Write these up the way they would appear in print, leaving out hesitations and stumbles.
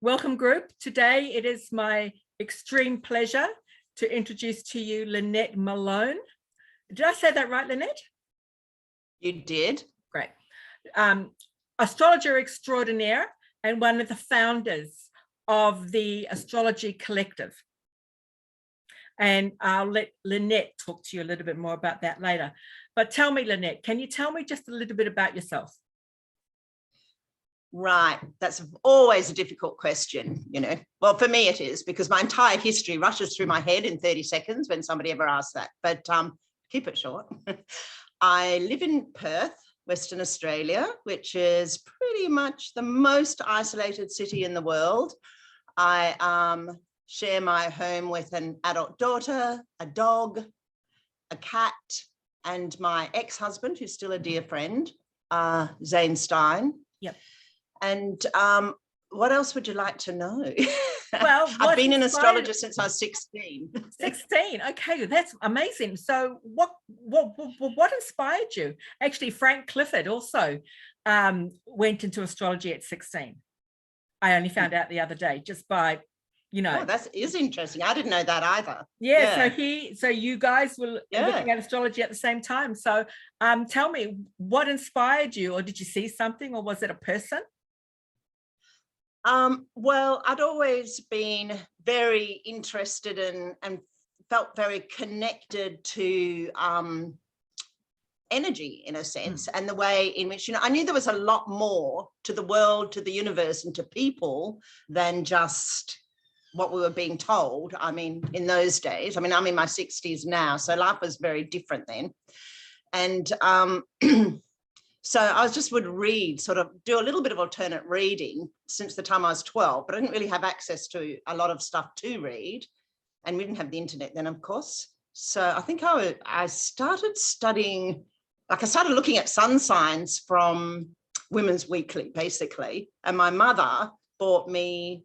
Welcome, group. Today it is my extreme pleasure to introduce to you Lynette Malone. Did I say that right, Lynette? You did. Great. Astrologer extraordinaire and one of the founders of the Astrology Collective. And I'll let Lynette talk to you a little bit more about that later. But tell me, Lynette, can you tell me just a little bit about yourself? Right. That's always a difficult question, you know. Well, for me it is, because my entire history rushes through my head in 30 seconds when somebody ever asks that. But keep it short. I live in Perth, Western Australia, which is pretty much the most isolated city in the world. I share my home with an adult daughter, a dog, a cat, and my ex-husband, who's still a dear friend, Zane Stein. Yep. And what else would you like to know? Well, I've been an astrologer since I was 16. 16. Okay, that's amazing. So what inspired you? Actually, Frank Clifford also went into astrology at 16. I only found out the other day just by, you know. Oh, that is interesting. I didn't know that either. Yeah. So you guys were looking at astrology at the same time. So tell me, what inspired you, or did you see something, or was it a person? Well, I'd always been very interested in and felt very connected to energy, in a sense, and the way in which, you know, I knew there was a lot more to the world, to the universe, and to people than just what we were being told. I mean, in those days, I mean, I'm in my 60s now, so life was very different then. And so I just would read, sort of do a little bit of alternate reading since the time I was 12, but I didn't really have access to a lot of stuff to read. And we didn't have the internet then, of course. So I think I started studying, like I started looking at sun signs from Women's Weekly, basically. And my mother bought me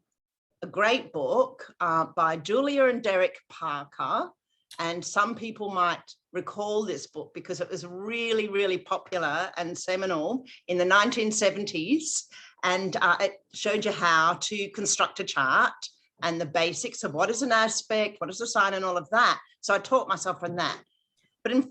a great book by Julia and Derek Parker. And some people might recall this book because it was really, really popular and seminal in the 1970s. And it showed you how to construct a chart and the basics of what is an aspect, what is a sign, and all of that. So I taught myself from that. But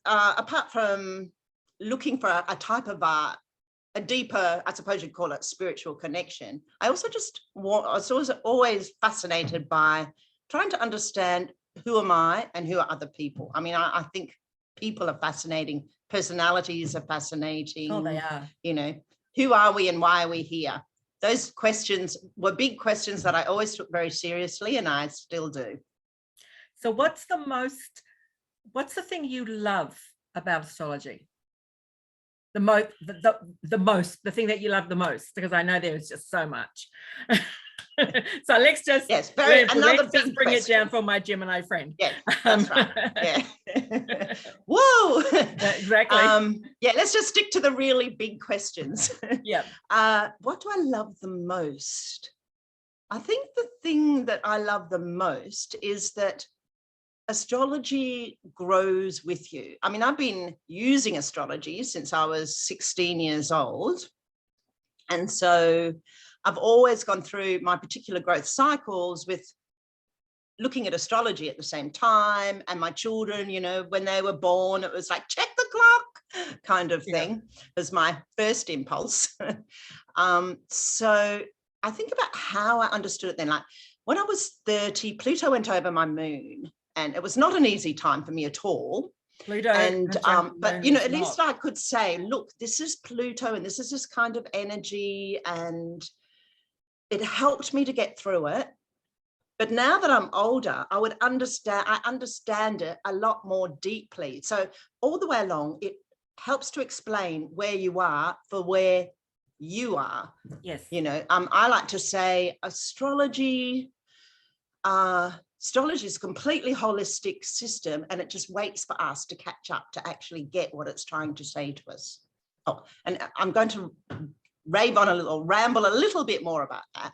apart from looking for a type of a deeper, I suppose you'd call it, spiritual connection, I also was always fascinated by trying to understand who am I and who are other people. I mean, I think people are fascinating. Personalities are fascinating. Oh, they are. You know, who are we and why are we here? Those questions were big questions that I always took very seriously, and I still do. So what's the thing you love about astrology? The thing that you love the most, because I know there's just so much. So let's just bring it down for my Gemini friend. Yeah, that's right. Yeah. Whoa. Exactly. Yeah, let's just stick to the really big questions. Yeah. What do I love the most? I think the thing that I love the most is that astrology grows with you. I mean, I've been using astrology since I was 16 years old. And so I've always gone through my particular growth cycles with looking at astrology at the same time. And my children, you know, when they were born, it was like, check the clock kind of thing, was my first impulse. So I think about how I understood it then. Like when I was 30, Pluto went over my moon, and it was not an easy time for me at all. Pluto, and but you know, at least I could say, look, this is Pluto and this is this kind of energy, and it helped me to get through it. But now that I'm older, I understand it a lot more deeply. So all the way along, it helps to explain where you are for where you are. Yes. You know, I like to say astrology is a completely holistic system, and it just waits for us to catch up to actually get what it's trying to say to us. Oh, and I'm going to ramble a little bit more about that.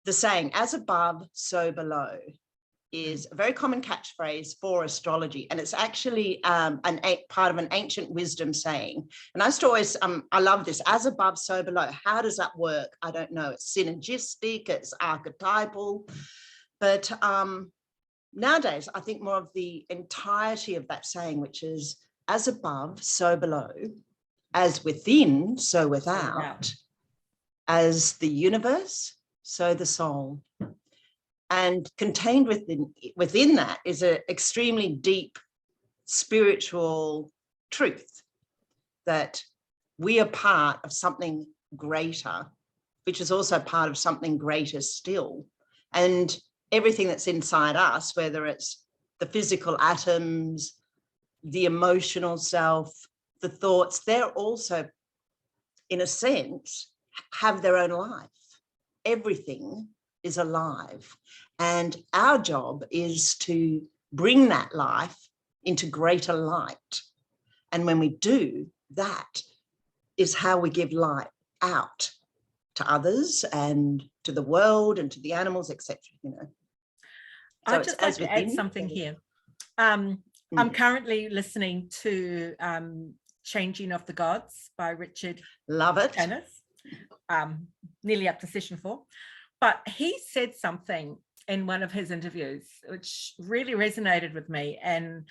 The saying, as above, so below. is a very common catchphrase for astrology, and it's actually part of an ancient wisdom saying. And I used to always, I love this, as above, so below. How does that work? I don't know. It's synergistic, it's archetypal, but nowadays I think more of the entirety of that saying, which is as above, so below, as within, so without, as the universe, so the soul. And contained within that is an extremely deep spiritual truth that we are part of something greater, which is also part of something greater still. And everything that's inside us, whether it's the physical atoms, the emotional self, the thoughts, they're also, in a sense, have their own life. Everything is alive. And our job is to bring that life into greater light. And when we do, that is how we give light out to others and to the world and to the animals, etc. You know. So I'd just like to add something here. I'm currently listening to Changing of the Gods by Richard. Love it. Tennis, nearly up to session 4. But he said something in one of his interviews which really resonated with me, and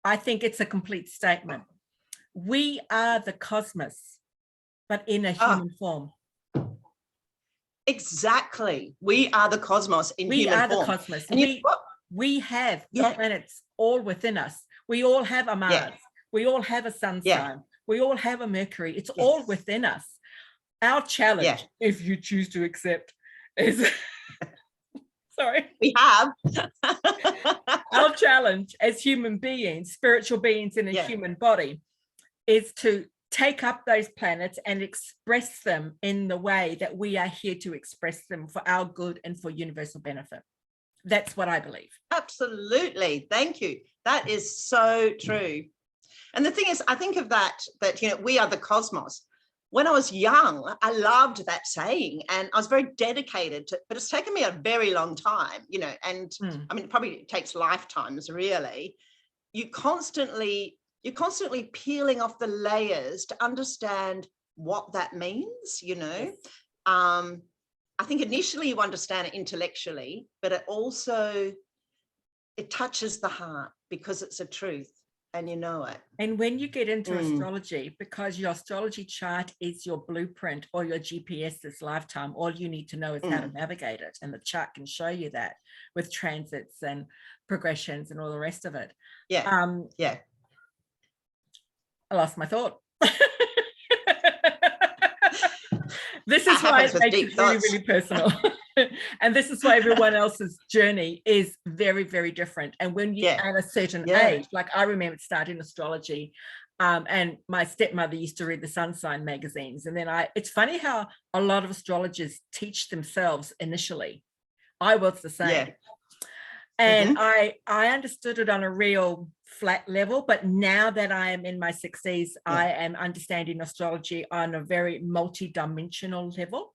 I think it's a complete statement. We are the cosmos, but in a human form. Exactly. We are the cosmos in human form. We are the cosmos. And we have the planets all within us. We all have a Mars. We all have a sun sign. We all have a Mercury. It's all within us. Our challenge, if you choose to accept, is sorry. We have. Our challenge as human beings, spiritual beings in a human body, is to take up those planets and express them in the way that we are here to express them for our good and for universal benefit. That's what I believe. Absolutely. Thank you. That is so true. And the thing is, I think of that, you know, we are the cosmos. When I was young, I loved that saying and I was very dedicated to, but it's taken me a very long time, you know, and I mean, it probably takes lifetimes really. You're constantly peeling off the layers to understand what that means, you know. I think initially you understand it intellectually, but it touches the heart because it's a truth. And you know it. And when you get into astrology, because your astrology chart is your blueprint or your GPS this lifetime, all you need to know is how to navigate it. And the chart can show you that with transits and progressions and all the rest of it. I lost my thought. This is why it makes it really, really personal. And this is why everyone else's journey is very, very different. And when you're at a certain age, like I remember starting astrology, and my stepmother used to read the sun sign magazines. And then it's funny how a lot of astrologers teach themselves initially. I was the same. And I understood it on a real flat level, but now that I am in my 60s, I am understanding astrology on a very multi-dimensional level.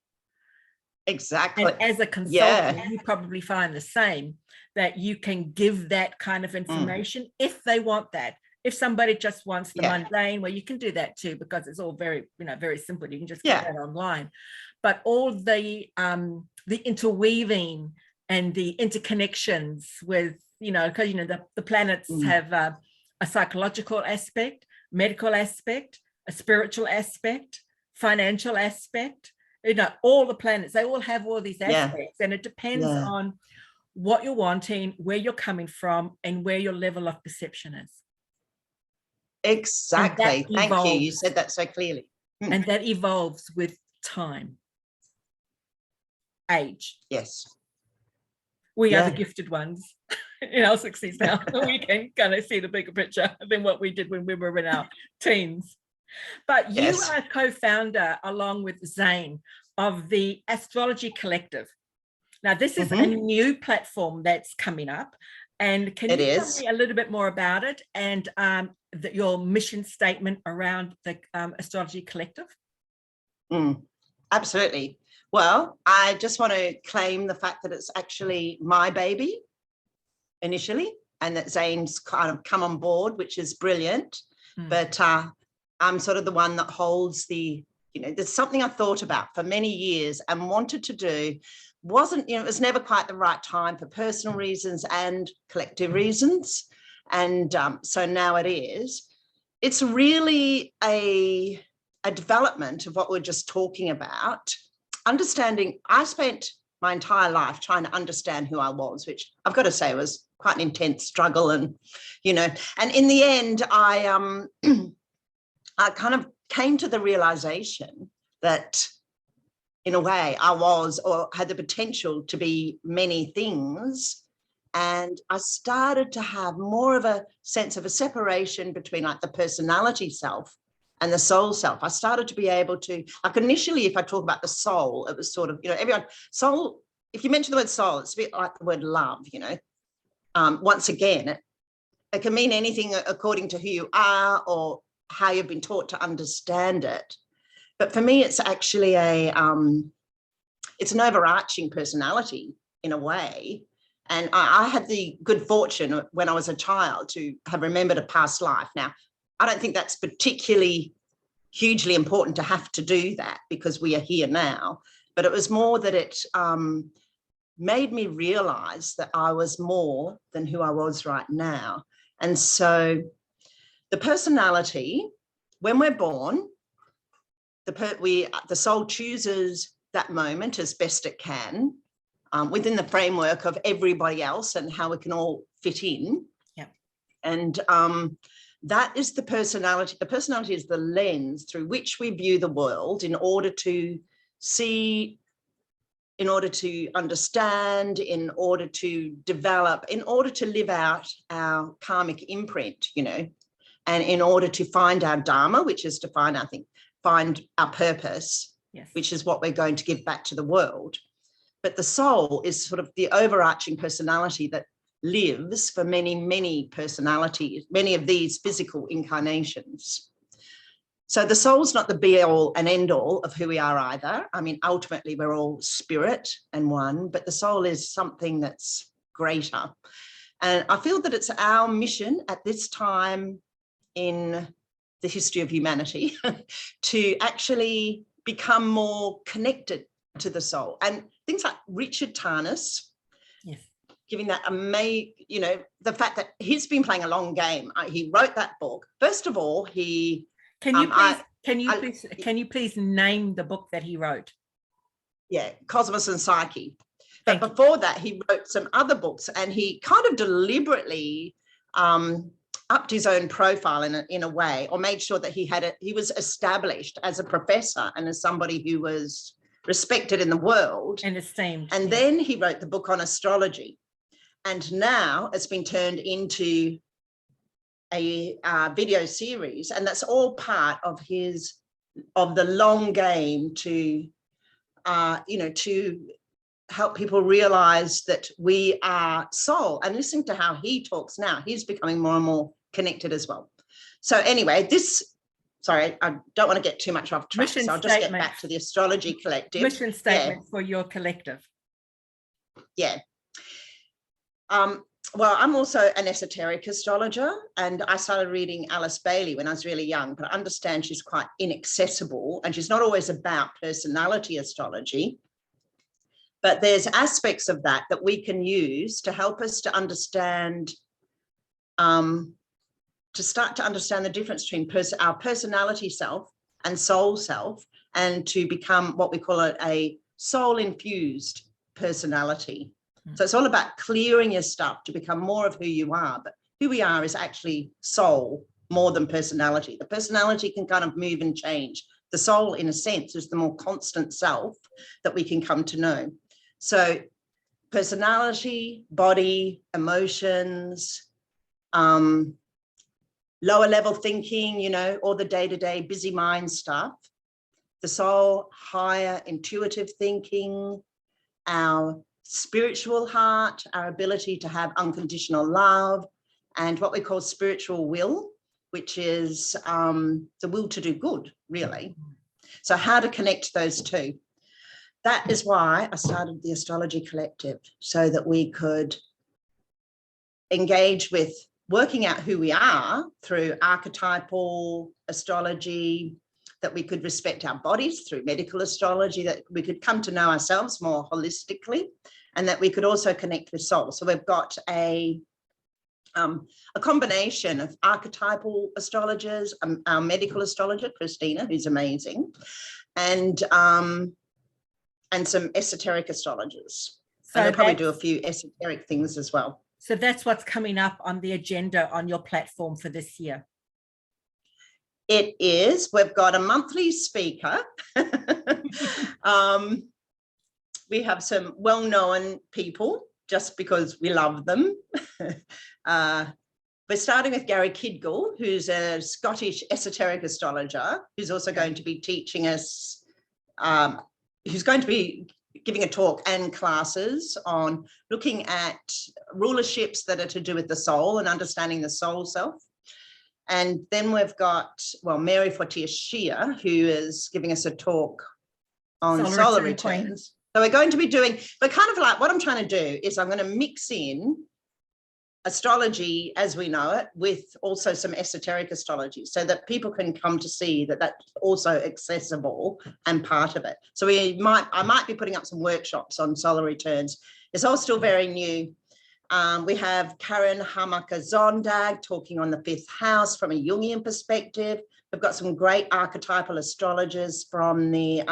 Exactly. And as a consultant, you probably find the same, that you can give that kind of information if they want that. If somebody just wants the mundane, well, you can do that too, because it's all very, you know, very simple. You can just get that online. But all the interweaving and the interconnections with, you know, because, you know, the planets have a psychological aspect, medical aspect, a spiritual aspect, financial aspect. You know, all the planets, they all have all these aspects, and it depends on what you're wanting, where you're coming from, and where your level of perception is. Exactly. Thank you. You said that so clearly. And that evolves with time, age. Yes. We are the gifted ones in our 60s now. We can kind of see the bigger picture than what we did when we were in our teens. But you are co-founder, along with Zane, of the Astrology Collective. Now, this is a new platform that's coming up. And can you tell me a little bit more about it and your mission statement around the Astrology Collective? Absolutely. Well, I just want to claim the fact that it's actually my baby. initially, and that Zane's kind of come on board, which is brilliant. But I'm sort of the one that holds the, there's something I thought about for many years and wanted to do. Wasn't, it was never quite the right time for personal reasons and collective reasons. And so now it is. It's really a development of what we're just talking about. Understanding, I spent my entire life trying to understand who I was, which I've got to say was quite an intense struggle. And, and in the end, I kind of came to the realization that in a way I was, or had the potential to be, many things. And I started to have more of a sense of a separation between like the personality self and the soul self. I started to be able to, like initially, if I talk about the soul, it was sort of, everyone, soul, if you mention the word soul, it's a bit like the word love, once again, it can mean anything according to who you are or how you've been taught to understand it. But for me, it's actually it's an overarching personality in a way. And I had the good fortune when I was a child to have remembered a past life. Now, I don't think that's particularly hugely important to have to do that because we are here now, but it was more that it made me realize that I was more than who I was right now. And so the personality, when we're born, the soul chooses that moment as best it can within the framework of everybody else and how we can all fit in. Yep. And that is the personality. The personality is the lens through which we view the world in order to see, in order to understand, in order to develop, in order to live out our karmic imprint, and in order to find our dharma, which is to find our purpose, yes, which is what we're going to give back to the world. But the soul is sort of the overarching personality that lives for many, many personalities, many of these physical incarnations. So the soul's not the be all and end all of who we are either. I mean, ultimately, we're all spirit and one, but the soul is something that's greater. And I feel that it's our mission at this time in the history of humanity to actually become more connected to the soul. And things like Richard Tarnas, yes, giving that the fact that he's been playing a long game. He wrote that book. First of all, he can you please name the book that he wrote? Yeah, Cosmos and Psyche. But before that, he wrote some other books, and he kind of deliberately upped his own profile in a way, or made sure that he was established as a professor and as somebody who was respected in the world and esteemed. And then he wrote the book on astrology, and now it's been turned into a video series, and that's all part of the long game to to help people realize that we are soul. And listening to how he talks now, he's becoming more and more connected as well. So anyway, sorry, I don't want to get too much off track, so I'll just get back to the Astrology Collective. Mission statement for your collective. Yeah. Well, I'm also an esoteric astrologer, and I started reading Alice Bailey when I was really young, but I understand she's quite inaccessible and she's not always about personality astrology. But there's aspects of that we can use to help us to understand, to start to understand the difference between our personality self and soul self, and to become what we call a soul-infused personality. So it's all about clearing your stuff to become more of who you are. But who we are is actually soul more than personality. The personality can kind of move and change. The soul, in a sense, is the more constant self that we can come to know. So personality, body, emotions, lower level thinking, all the day-to-day busy mind stuff. The soul, higher intuitive thinking, our spiritual heart, our ability to have unconditional love, and what we call spiritual will, which is the will to do good, really. So how to connect those two. That is why I started the Astrology Collective, so that we could engage with working out who we are through archetypal astrology, that we could respect our bodies through medical astrology, that we could come to know ourselves more holistically, and that we could also connect with soul. So we've got a combination of archetypal astrologers, our medical astrologer, Christina, who's amazing, and some esoteric astrologers. So and they'll probably do a few esoteric things as well. So that's what's coming up on the agenda on your platform for this year. It is. We've got a monthly speaker. We have some well-known people just because we love them. We're starting with Gary Kidgall, who's a Scottish esoteric astrologer, who's also going to be teaching us, who's going to be giving a talk and classes on looking at rulerships that are to do with the soul and understanding the soul self. And then we've got, well, Mary Fortier-Shear, who is giving us a talk on solar returns. So we're going to be doing, but kind of like what I'm trying to do is I'm going to mix in astrology as we know it with also some esoteric astrology so that people can come to see that that's also accessible and part of it. So I might be putting up some workshops on solar returns. It's all still very new. We have Karen Hamaka-Zondag talking on the 5th house from a Jungian perspective. We've got some great archetypal astrologers from the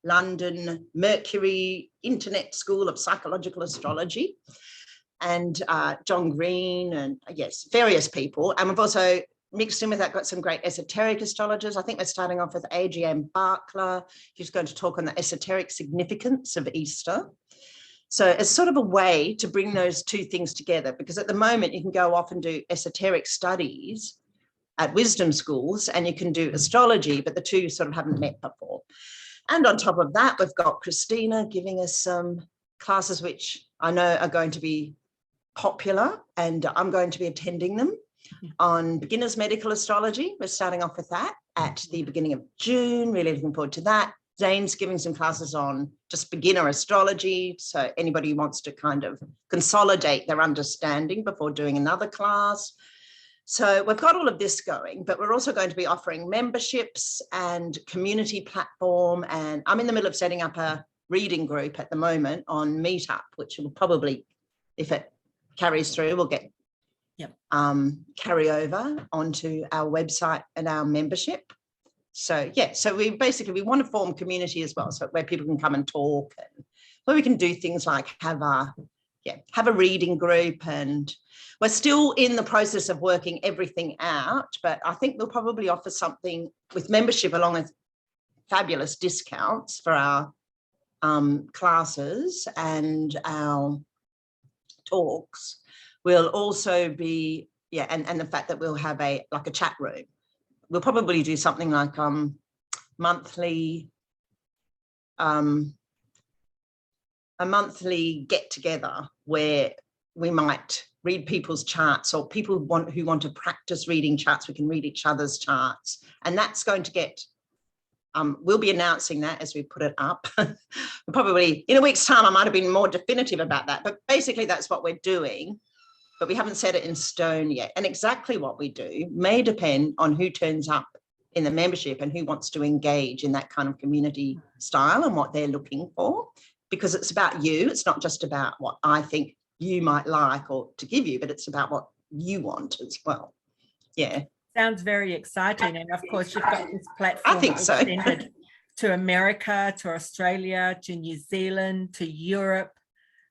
London Mercury Internet School of Psychological Astrology, and John Green, and yes, various people. And we've also mixed in with that, got some great esoteric astrologers. I think we're starting off with Adrienne Barkler, who's going to talk on the esoteric significance of Easter. So it's sort of a way to bring those two things together, because at the moment you can go off and do esoteric studies at wisdom schools and you can do astrology, but the two sort of haven't met before. And on top of that, we've got Christina giving us some classes which I know are going to be popular, and I'm going to be attending them on beginners medical astrology. We're starting off with that at the beginning of June. Really looking forward to that. Zane's giving some classes on just beginner astrology. So anybody who wants to kind of consolidate their understanding before doing another class. So we've got all of this going, but we're also going to be offering memberships and community platform. And I'm in the middle of setting up a reading group at the moment on Meetup, which will probably, if it carries through, we'll get carry over onto our website and our membership. So yeah, so we want to form community as well, so where people can come and talk, and where we can do things like have a reading group. And we're still in the process of working everything out, but I think we'll probably offer something with membership along with fabulous discounts for our classes and our talks. Will also be, and the fact that we'll have a chat room. We'll probably do something like monthly, a monthly get together where we might read people's charts, or people who want to practice reading charts, we can read each other's charts. And that's going to get, we'll be announcing that as we put it up. Probably in a week's time, I might have been more definitive about that, but basically that's what we're doing. But we haven't set it in stone yet. And exactly what we do may depend on who turns up in the membership and who wants to engage in that kind of community style and what they're looking for, because it's about you. It's not just about what I think you might like or to give you, but it's about what you want as well. Yeah. Sounds very exciting. And of course, you've got this platform I think so. extended to America, to Australia, to New Zealand, to Europe.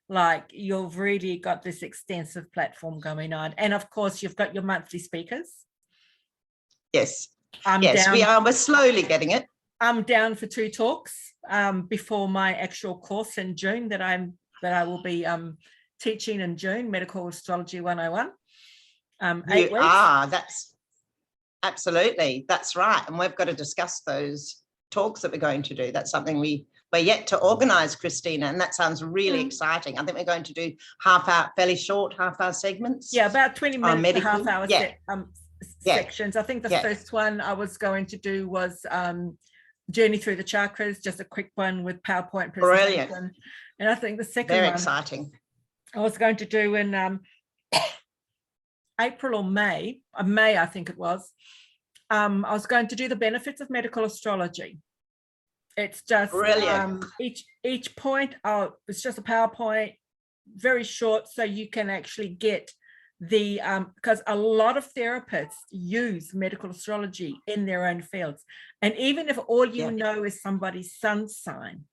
Like, you've really got this extensive platform going on. And of course, you've got your monthly speakers. Yes. Yes, we are. We're slowly getting it. I'm down for 2 talks before my actual course in June that I will be teaching in June, Medical Astrology 101. 8 weeks. That's absolutely, that's right. And we've got to discuss those talks that we're going to do. That's something we're yet to organise, Christina, and that sounds really exciting. I think we're going to do fairly short half-hour segments. Yeah, about 20 minutes to half-hour sections. I think the first one I was going to do was Journey Through the Chakras, just a quick one with PowerPoint presentation. Brilliant. And I think the second very exciting. I was going to do in April or May, I think it was, I was going to do the benefits of medical astrology. It's just Brilliant. each point, it's just a PowerPoint, very short, so you can actually get the because a lot of therapists use medical astrology in their own fields, and even if all you know is somebody's sun sign,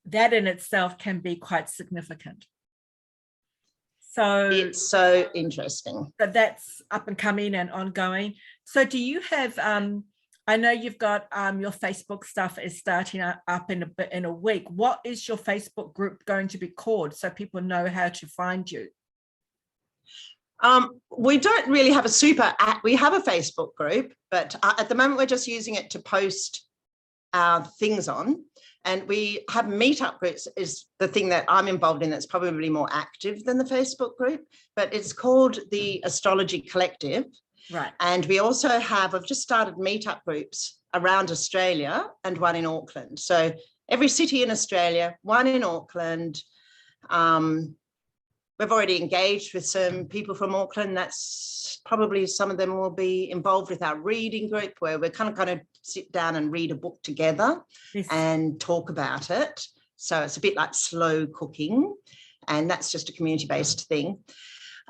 that in itself can be quite significant. So it's so interesting. But that's up and coming and ongoing. So do you have I know you've got your Facebook stuff is starting up in a week. What is your Facebook group going to be called so people know how to find you? We don't really have we have a Facebook group, but at the moment we're just using it to post our things on. And we have meetup groups is the thing that I'm involved in that's probably more active than the Facebook group, but it's called the Astrology Collective. Right. And we also I've just started meetup groups around Australia and one in Auckland. So every city in Australia, one in Auckland. We've already engaged with some people from Auckland. That's probably some of them will be involved with our reading group where we're kind of sit down and read a book together and talk about it. So it's a bit like slow cooking, and that's just a community-based thing.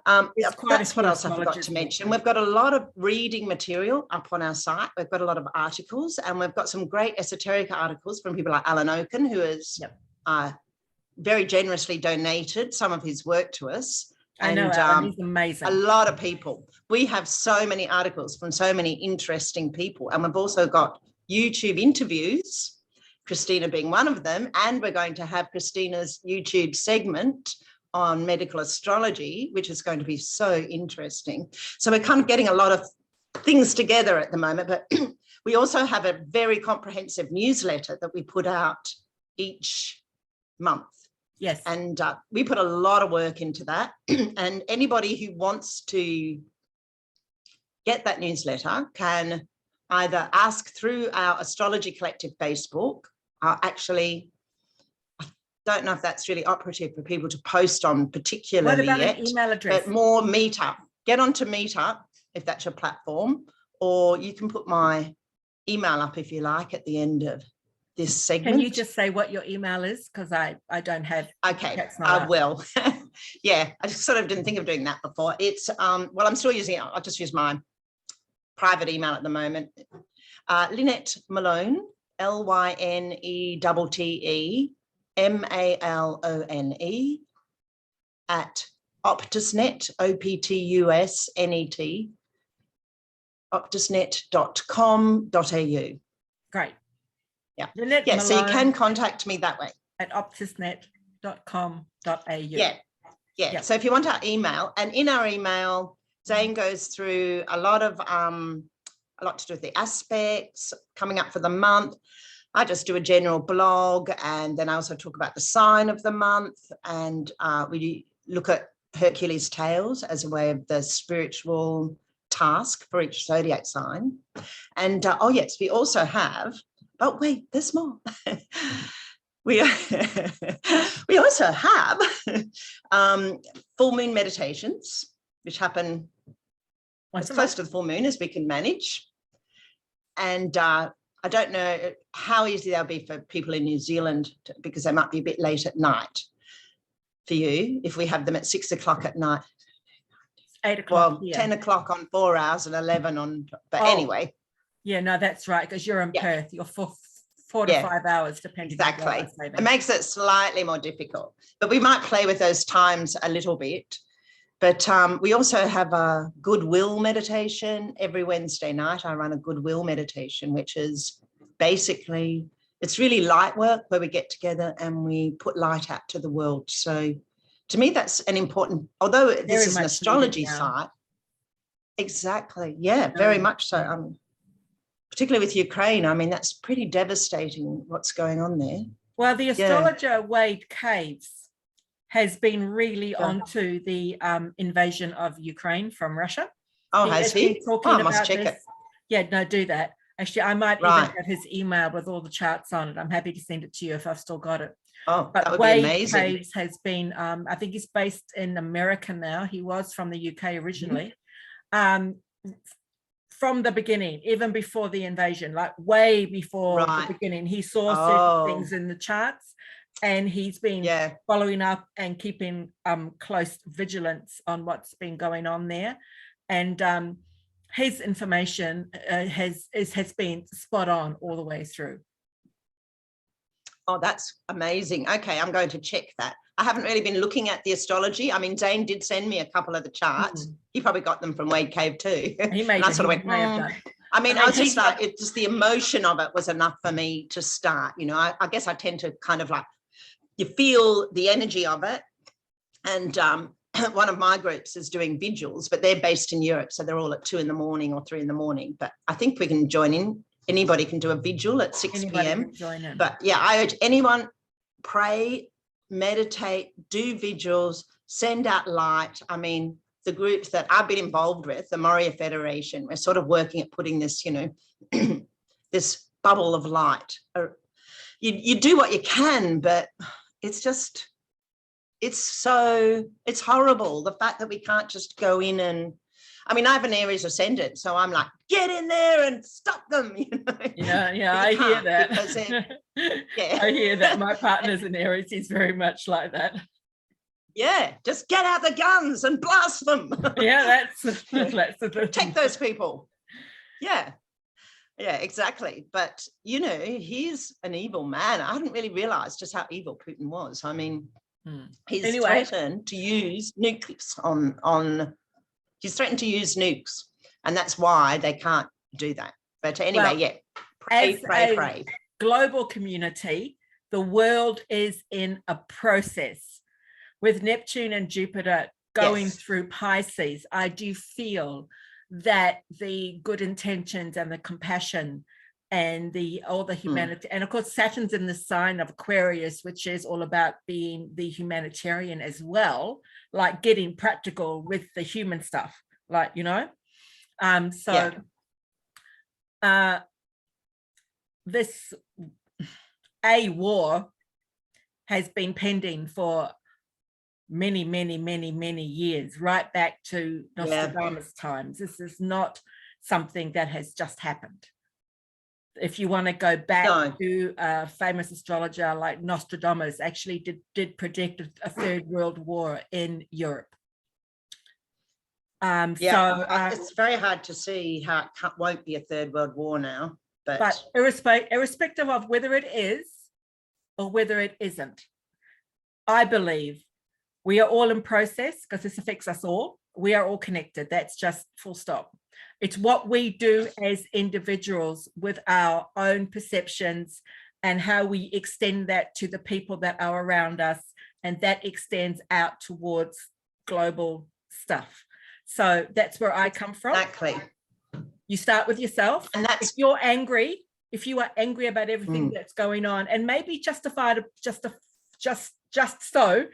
That's what else I forgot to mention. We've got a lot of reading material up on our site. We've got a lot of articles, and we've got some great esoteric articles from people like Alan Oaken, who is very generously donated some of his work to us. I know, Alan, he's amazing. A lot of people. We have so many articles from so many interesting people, and we've also got YouTube interviews, Christina being one of them, and we're going to have Christina's YouTube segment on medical astrology, which is going to be so interesting. So we're kind of getting a lot of things together at the moment, but we also have a very comprehensive newsletter that we put out each month. Yes. And we put a lot of work into that. And anybody who wants to get that newsletter can either ask through our Astrology Collective Facebook. Actually, I don't know if that's really operative for people to post on particularly what about yet. An email address? But more Meetup. Get onto Meetup if that's your platform, or you can put my email up if you like at the end of this segment. Can you just say what your email is? Because I don't have. Okay, I will. Yeah, I just sort of didn't think of doing that before. It's well, I'm still using it. I'll just use my private email at the moment. Lynette Malone, LYNETTEMALONE at Optusnet, OPTUSNET, optusnet.com.au. Great. Yeah. Lynette yeah. Malone So you can contact me that way. At optusnet.com.au. Yeah. Yeah. So if you want our email, and in our email, Zane goes through a lot to do with the aspects coming up for the month. I just do a general blog, and then I also talk about the sign of the month, and we look at Hercules' tails as a way of the spiritual task for each zodiac sign. And oh yes, we also have, but wait, there's more. We also have full moon meditations, which happen as close to the full moon as we can manage. And I don't know how easy they'll be for people in New Zealand, because they might be a bit late at night for you if we have them at 6 o'clock at night. 8 o'clock. Well, 10 o'clock on 4 hours and 11 on, but anyway. Yeah, no, that's right, because you're in Perth. You're 4 to 5 hours, depending. Exactly. It makes it slightly more difficult, but we might play with those times a little bit. But we also have a Goodwill meditation every Wednesday night. I run a Goodwill meditation, which is basically, it's really light work where we get together and we put light out to the world. So to me, that's an important, although this is an astrology site. Exactly. Yeah, very much so. Particularly with Ukraine, I mean, that's pretty devastating what's going on there. Well, the astrologer Wade Caves has been really onto the invasion of Ukraine from Russia. Oh, has he? I must check it. Yeah, no, do that. Actually, I might even have his email with all the charts on it. I'm happy to send it to you if I've still got it. Oh, but that would Wade be amazing. Caves has been, I think he's based in America now. He was from the UK originally. from the beginning, even before the invasion, like way before Right. the beginning. He saw certain things in the charts, and he's been following up and keeping close vigilance on what's been going on there. And his information has been spot on all the way through. Oh, that's amazing. Okay, I'm going to check that. I haven't really been looking at the astrology. I mean, Dane did send me a couple of the charts. He probably got them from Wade Cave too. He may, and I sort of went, I mean, I was just like, it just, the emotion of it was enough for me to start. You know, I guess I tend to kind of like, you feel the energy of it. And one of my groups is doing vigils, but they're based in Europe. So they're all at 2 a.m. or 3 a.m. But I think we can join in. Anybody can do a vigil at 6 p.m. But yeah, I urge anyone, pray, meditate, do vigils, send out light. I mean, the groups that I've been involved with, the Moria Federation, we're sort of working at putting this, you know, this bubble of light. You do what you can, but it's just, it's horrible. The fact that we can't just go in and, I mean, I have an Aries ascendant, so I'm like, get in there and stop them. You know? Yeah, I hear that. I hear that. My partner's an Aries. He's very much like that. Yeah, just get out the guns and blast them. Yeah, that's protect those people. Yeah, exactly. But you know, he's an evil man. I hadn't really realized just how evil Putin was. I mean, he's threatened to use nukes on. He's threatened to use nukes, and that's why they can't do that. But anyway, pray. Global community, the world is in a process with Neptune and Jupiter going through Pisces. I do feel that the good intentions and the compassion and all the humanity, and of course Saturn's in the sign of Aquarius, which is all about being the humanitarian as well, like getting practical with the human stuff, like, you know. This war has been pending for many years, right back to Nostradamus times. This is not something that has just happened. If you want to go back to a famous astrologer like Nostradamus, actually did predict a third world war in Europe. It's very hard to see how it won't be a third world war now. But irrespective of whether it is or whether it isn't, I believe we are all in process, because this affects us all. We are all connected. That's just full stop. It's what we do as individuals with our own perceptions and how we extend that to the people that are around us, and that extends out towards global stuff. So that's where I come from. Exactly. You start with yourself, and that's, if you are angry about everything that's going on, and maybe justified, so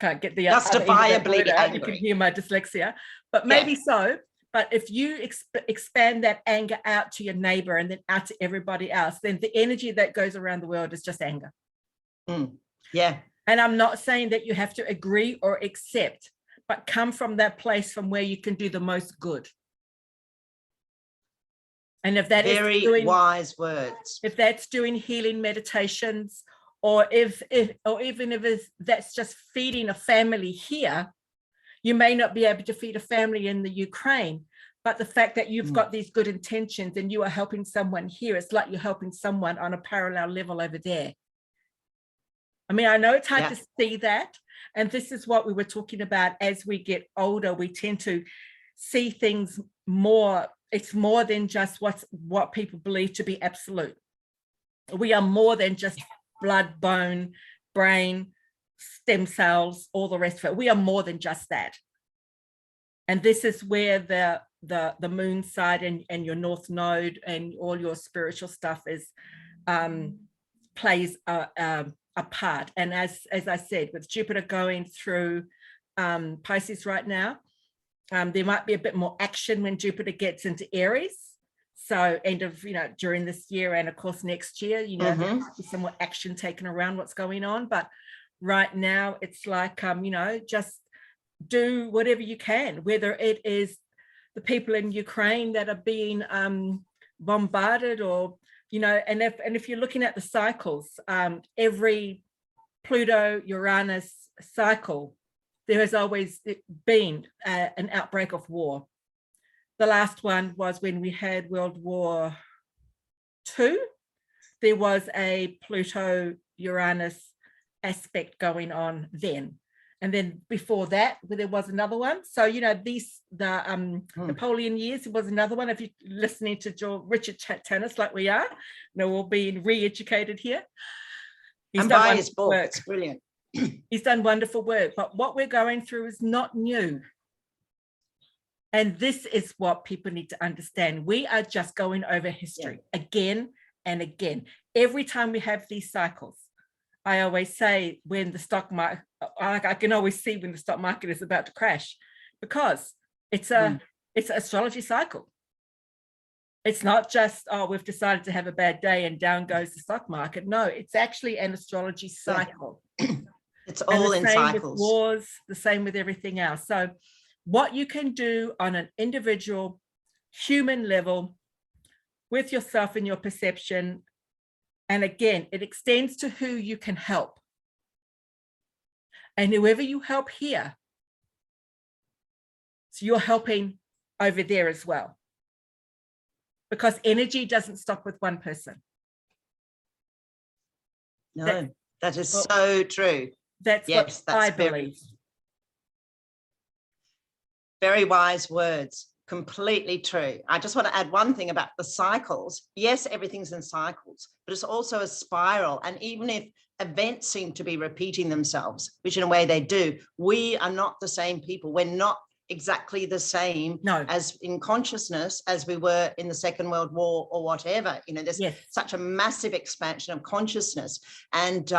can't get the justifiably angry. You can hear my dyslexia, but maybe so. But if you expand that anger out to your neighbor and then out to everybody else, then the energy that goes around the world is just anger. Yeah. And I'm not saying that you have to agree or accept, but come from that place from where you can do the most good. And if that is doing wise words, if that's doing healing meditations, or even if that's just feeding a family here, you may not be able to feed a family in the Ukraine, but the fact that you've got these good intentions and you are helping someone here, it's like you're helping someone on a parallel level over there. I mean, I know it's hard to see that. And this is what we were talking about. As we get older, we tend to see things more. It's more than just what people believe to be absolute. We are more than just blood, bone, brain, stem cells, all the rest of it. We are more than just that. And this is where the moon side and your north node and all your spiritual stuff is plays a part. And as I said, with Jupiter going through Pisces right now, there might be a bit more action when Jupiter gets into Aries. So end of, during this year, and of course next year, there might be some more action taken around what's going on. But right now it's like, just do whatever you can, whether it is the people in Ukraine that are being bombarded, or, you know, and if you're looking at the cycles, every Pluto Uranus cycle, there has always been an outbreak of war. The last one was when we had World War II. There was a Pluto Uranus aspect going on then. And then before that, there was another one. So, you know, the Napoleon years, it was another one. If you're listening to Richard Tannis like we are, you know, we're being re-educated here. And buy his book, it's brilliant. He's done wonderful work, but what we're going through is not new. And this is what people need to understand. We are just going over history again and again. Every time we have these cycles, I always say when the stock market, I can always see when the stock market is about to crash, because it's an astrology cycle. It's not just, oh, we've decided to have a bad day and down goes the stock market. No, it's actually an astrology cycle. It's all in cycles. With wars, the same with everything else. So what you can do on an individual human level with yourself and your perception, and again, it extends to who you can help. And whoever you help here, so you're helping over there as well. Because energy doesn't stop with one person. No, that is so true. That's what I believe. Very wise words. Completely true. I just want to add one thing about the cycles. Yes, everything's in cycles, but it's also a spiral. And even if events seem to be repeating themselves, which in a way they do, we are not the same people. We're not exactly the same as in consciousness as we were in the Second World War or whatever. You know, there's such a massive expansion of consciousness. And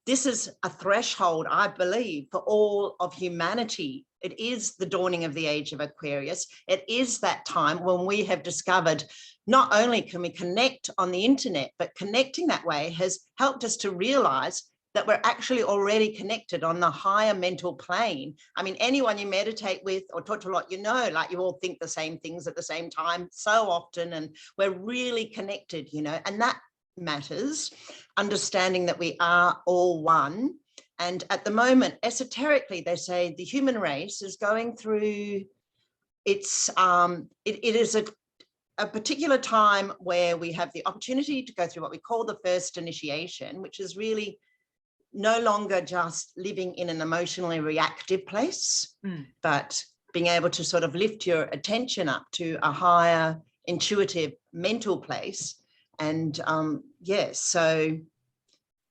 this is a threshold, I believe, for all of humanity. It is the dawning of the age of Aquarius. It is that time when we have discovered not only can we connect on the internet, but connecting that way has helped us to realize that we're actually already connected on the higher mental plane. I mean, anyone you meditate with or talk to a lot, you know, like you all think the same things at the same time so often, and we're really connected, you know, and that matters, understanding that we are all one. And at the moment, esoterically, they say the human race is going through its, it is a particular time where we have the opportunity to go through what we call the first initiation, which is really no longer just living in an emotionally reactive place, but being able to sort of lift your attention up to a higher intuitive mental place. And so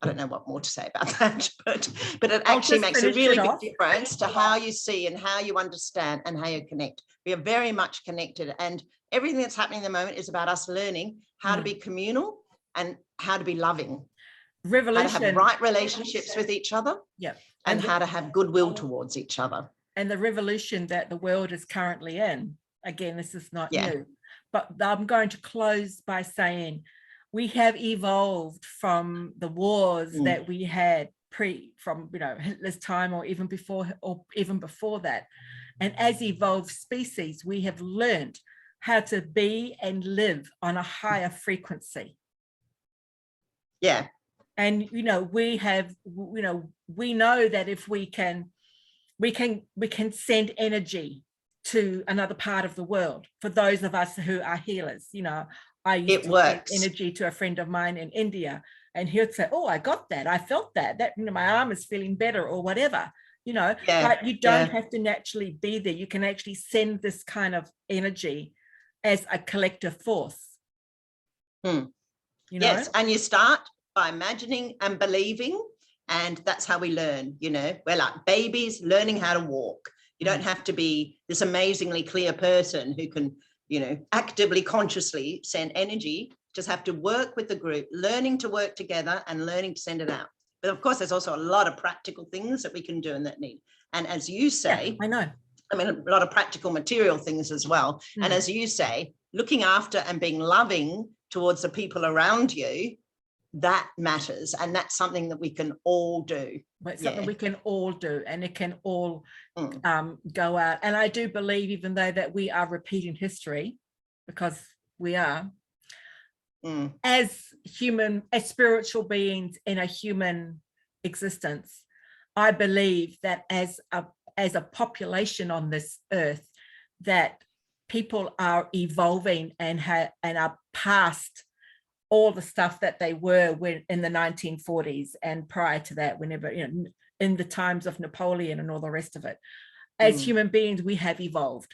I don't know what more to say about that, but it actually makes a really big difference to how you see and how you understand and how you connect. We are very much connected, and everything that's happening at the moment is about us learning how to be communal and how to be loving. Revolution. How to have right relationships with each other, and how to have goodwill towards each other. And the revolution that the world is currently in, again, this is not new, but I'm going to close by saying we have evolved from the wars that we had from, you know, Hitler's time or even before that. And as evolved species, we have learned how to be and live on a higher frequency. Yeah. And, you know, we know that if we can send energy to another part of the world. For those of us who are healers, you know, I used to send energy to a friend of mine in India, and he would say, oh, I got that. I felt that, you know, my arm is feeling better or whatever, you know, but you don't have to naturally be there. You can actually send this kind of energy as a collective force. You know? Yes, and you start by imagining and believing, and that's how we learn. You know, we're like babies learning how to walk. You don't have to be this amazingly clear person who can, you know, actively, consciously send energy. Just have to work with the group, learning to work together and learning to send it out. But of course, there's also a lot of practical things that we can do and that need. And as you say, I know. I mean, a lot of practical material things as well. And as you say, looking after and being loving towards the people around you that matters, and that's something that we can all do. It's something we can all do, and it can all Mm. go out. And I do believe, even though that we are repeating history, because we are, as spiritual beings in a human existence, I believe that as a population on this earth, that people are evolving and are past all the stuff that they were when in the 1940s and prior to that, whenever, in the times of Napoleon and all the rest of it. As human beings, we have evolved.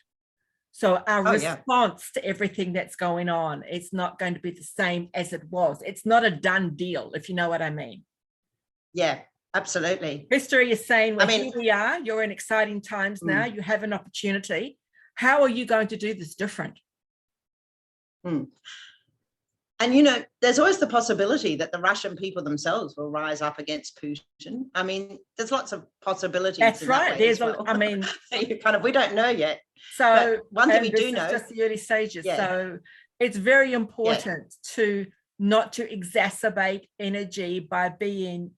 So our response to everything that's going on is not going to be the same as it was. It's not a done deal, if you know what I mean. Yeah, absolutely. History is saying, well, here we are, you're in exciting times now, you have an opportunity. How are you going to do this different? And, there's always the possibility that the Russian people themselves will rise up against Putin. I mean, there's lots of possibilities. That's right. There's we don't know yet. So but one thing we do know, just the early stages. Yeah. So it's very important to not to exacerbate energy by being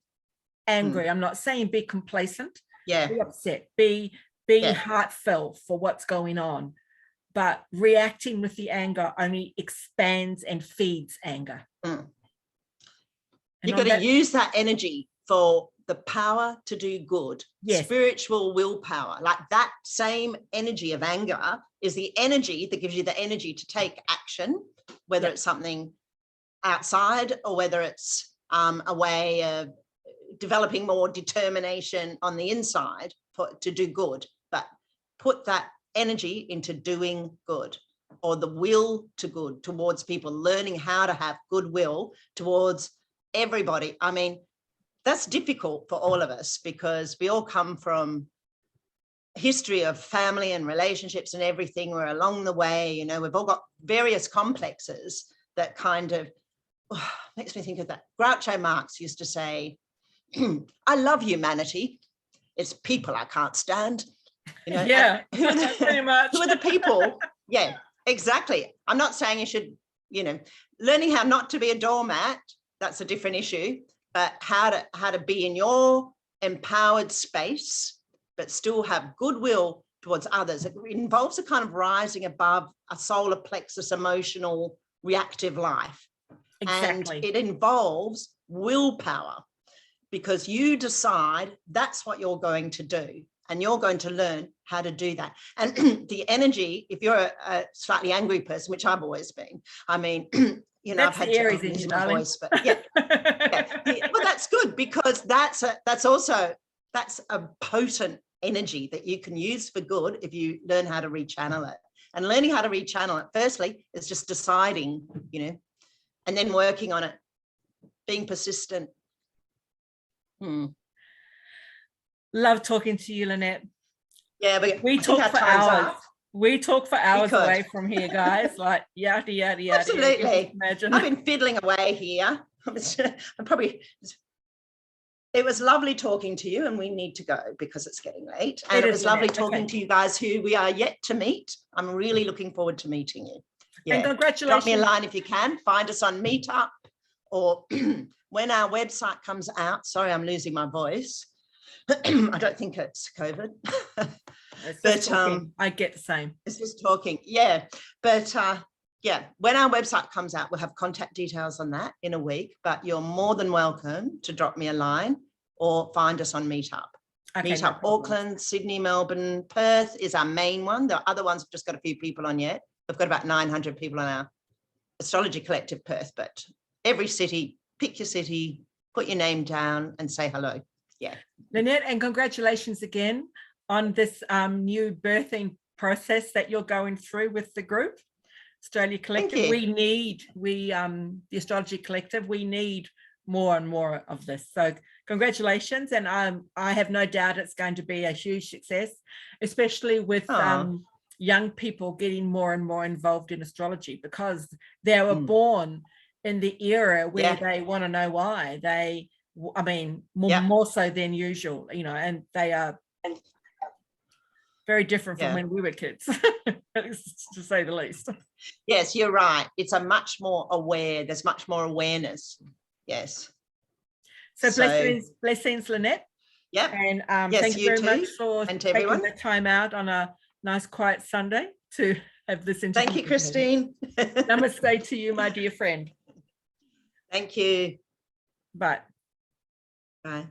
angry. I'm not saying be complacent. Yeah. Be upset. Be heartfelt for what's going on. But reacting with the anger only expands and feeds anger. You've got to use that energy for the power to do good. Yes. Spiritual willpower. Like that same energy of anger is the energy that gives you the energy to take action, whether it's something outside or whether it's a way of developing more determination on the inside to do good. But put that energy into doing good, or the will to good towards people, learning how to have goodwill towards everybody. I mean, that's difficult for all of us because we all come from history of family and relationships and everything. We're along the way, we've all got various complexes that kind of makes me think of that. Groucho Marx used to say, I love humanity. It's people I can't stand. Pretty much. Who are the people? Yeah, exactly. I'm not saying you should, learning how not to be a doormat, that's a different issue, but how to be in your empowered space, but still have goodwill towards others. It involves a kind of rising above a solar plexus emotional reactive life. Exactly. And it involves willpower because you decide that's what you're going to do. And you're going to learn how to do that. And the energy, if you're a slightly angry person, which I've always been, I mean, I've had to lose my voice, but well, that's good because that's a potent energy that you can use for good if you learn how to rechannel it. And learning how to rechannel it, firstly, is just deciding, and then working on it, being persistent. Love talking to you, Lynette. Yeah, but we talk for hours. We talk for hours away from here, guys. Like yada yada yada. Absolutely. Imagine. I've been fiddling away here. It was lovely talking to you, and we need to go because it's getting late. And it was lovely talking to you guys who we are yet to meet. I'm really looking forward to meeting you. Yeah. And congratulations. Drop me a line if you can. Find us on Meetup or when our website comes out. Sorry, I'm losing my voice. I don't think it's COVID. But I get the same. It's just talking. Yeah. But when our website comes out, we'll have contact details on that in a week. But you're more than welcome to drop me a line or find us on Meetup. Meetup Auckland, Sydney, Melbourne, Perth is our main one. The other ones have just got a few people on yet. We've got about 900 people on our Astrology Collective Perth. But every city, pick your city, put your name down and say hello. Yeah. Lynette, and congratulations again on this new birthing process that you're going through with the group, Astrology Collective. The Astrology Collective, we need more and more of this. So congratulations. And I have no doubt it's going to be a huge success, especially with young people getting more and more involved in astrology because they were born in the era where they want to know why. More so than usual, and they are very different from when we were kids, to say the least. Yes, you're right. It's there's much more awareness Yes. So So- blessings, Lynette. Yep. And Yes, thank you you very much too, for and to taking everyone. the time out on a nice quiet Sunday to have this interview. Thank you, with me. Christine. Namaste to you, my dear friend. Thank you. Bye. Bye.